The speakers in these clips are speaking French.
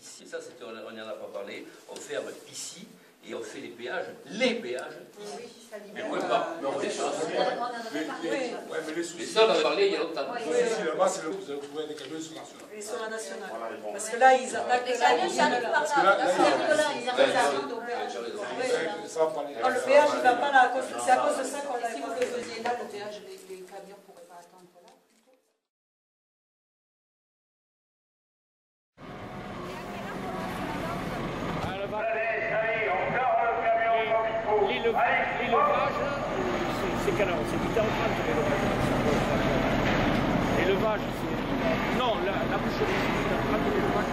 ici. Ça, on n'en a pas parlé. On ferme ici et on fait les péages ici. Mais pourquoi pas? Mais on fait ça. Mais ça, on en a parlé il y a longtemps. Ici, là-bas, c'est là où vous allez trouver des camions sur la nationale. Et sur la nationale. Parce que là, ils attaquent les camions, ça arrive par là. Le péage, il ne va pas là. C'est à cause de ça qu'on l'a. Si vous le faisiez là, le péage, les camions ne pourraient pas attendre là. L'élevage, c'est quelle heure? C'est 8h30 l'élevage. L'élevage, c'est... Non, la boucherie, c'est 8h30 l'élevage.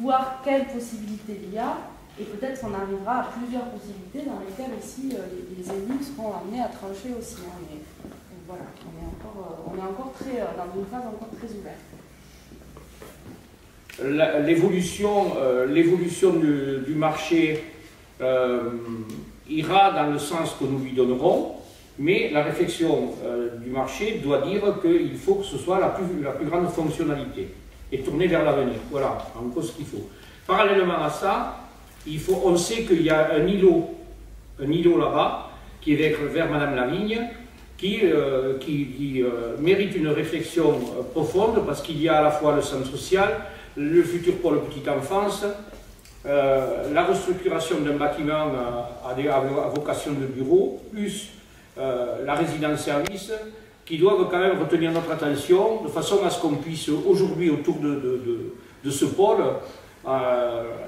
Voir quelles possibilités il y a, et peut-être qu'on arrivera à plusieurs possibilités dans lesquelles aussi les élus seront amenés à trancher aussi. Hein, mais voilà, on est encore très, dans une phase encore très ouverte. L'évolution du marché ira dans le sens que nous lui donnerons, mais la réflexion du marché doit dire qu'il faut que ce soit la plus grande fonctionnalité et tourner vers l'avenir. Voilà, en gros ce qu'il faut. Parallèlement à ça, on sait qu'il y a un îlot là-bas, qui est vers Madame Lavigne, qui mérite une réflexion profonde, parce qu'il y a à la fois le centre social, le futur pôle petite enfance, la restructuration d'un bâtiment à vocation de bureau, plus la résidence-service, qui doivent quand même retenir notre attention, de façon à ce qu'on puisse aujourd'hui, autour de ce pôle,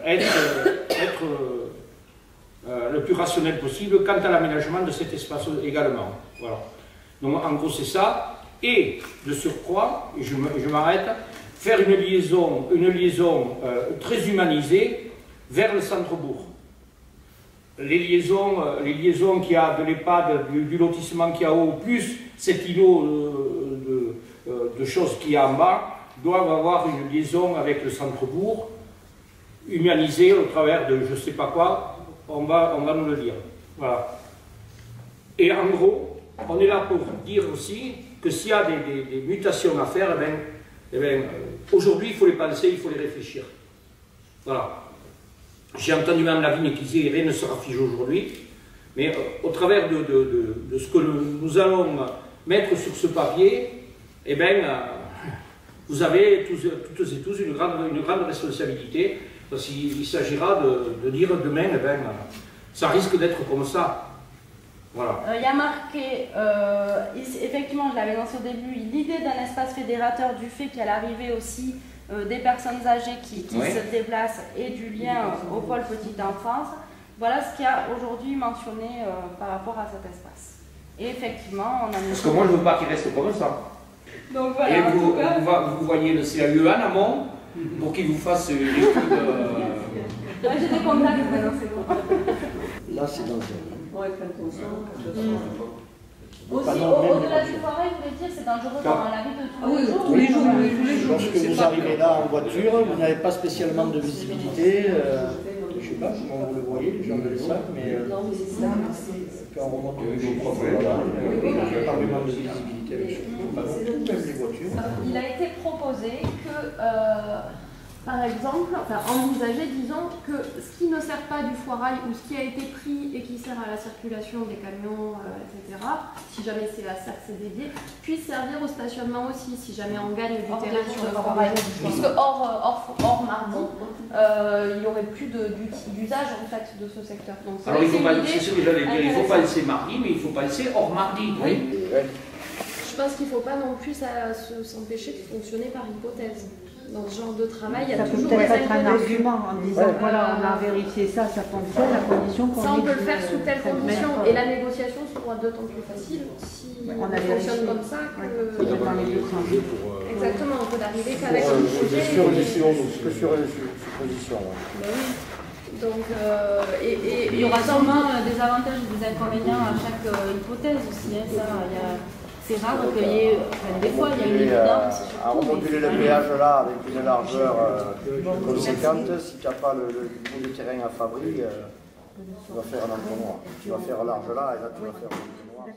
être le plus rationnel possible quant à l'aménagement de cet espace également. Voilà. Donc en gros c'est ça, et de surcroît, et je m'arrête, faire une liaison très humanisée vers le centre-bourg. Les liaisons qu'il y a de l'EHPAD, du lotissement qu'il y a haut, plus cet îlot de choses qu'il y a en bas, doivent avoir une liaison avec le centre-bourg, humanisée au travers de je ne sais pas quoi, on va nous le dire. Voilà. Et en gros, on est là pour dire aussi que s'il y a des mutations à faire, aujourd'hui il faut les penser, il faut les réfléchir. Voilà. J'ai entendu Mme Lavigne qui disait rien ne sera figé aujourd'hui, mais au travers de ce que nous allons mettre sur ce papier, vous avez toutes et tous une grande responsabilité, parce qu'il s'agira de dire demain, ça risque d'être comme ça. Voilà. Il y a marqué, effectivement je l'avais lancé au début, l'idée d'un espace fédérateur du fait qu'il y a l'arrivée aussi des personnes âgées qui se déplacent et du lien au pôle petite enfance. Voilà ce qu'il y a aujourd'hui mentionné par rapport à cet espace. Et effectivement, on a... Parce que moi je ne veux pas qu'il reste comme ça. Donc voilà, et vous voyez le CAUE en amont pour qu'il vous fasse une étude... J'ai des contacts, c'est bon. Là c'est dans un... Aussi, au-delà du travail, je voulais dire, c'est dangereux dans la vie de tous les jours. Lorsque vous arrivez là en voiture, vous n'avez pas spécialement de visibilité. Je ne sais pas comment vous le voyez, les gens de l'ESAC, mais quand on remonte au niveau il n'y a pas vraiment de visibilité avec ce même les voitures. Il a été proposé que, par exemple, envisager, disons, que ce qui ne sert pas du foirail ou ce qui a été pris et qui sert à la circulation des camions, etc., si jamais c'est la CERC dédiée, puisse servir au stationnement aussi, si jamais on gagne du terrain sur le foirail. Puisque hors mardi, il n'y aurait plus d'usage en fait de ce secteur. Donc, alors c'est ce que j'allais dire, il faut pas laisser mardi, mais il faut pas laisser hors mardi. Oui. Je pense qu'il ne faut pas non plus s'empêcher de fonctionner par hypothèse. Dans ce genre de travail, il y a toujours des être un argument en disant voilà, on a vérifié ça fonctionne, la condition qu'on ça on peut le faire sous telle condition et la négociation sera d'autant plus facile si on fonctionne comme ça que... dans les deux sens. Exactement, on peut d'arriver qu'avec un projet. Que sur une supposition. Ben oui. Donc, il y aura sûrement des avantages et des inconvénients à chaque hypothèse aussi. Hein, ça, c'est rare qu'il y ait, des fois il y a une évidence. À remoduler le péage là avec une largeur conséquente, si tu n'as pas le bout de terrain à Fabry, tu vas faire un entonnoir. Tu vas faire large là et là tu vas faire un entonnoir.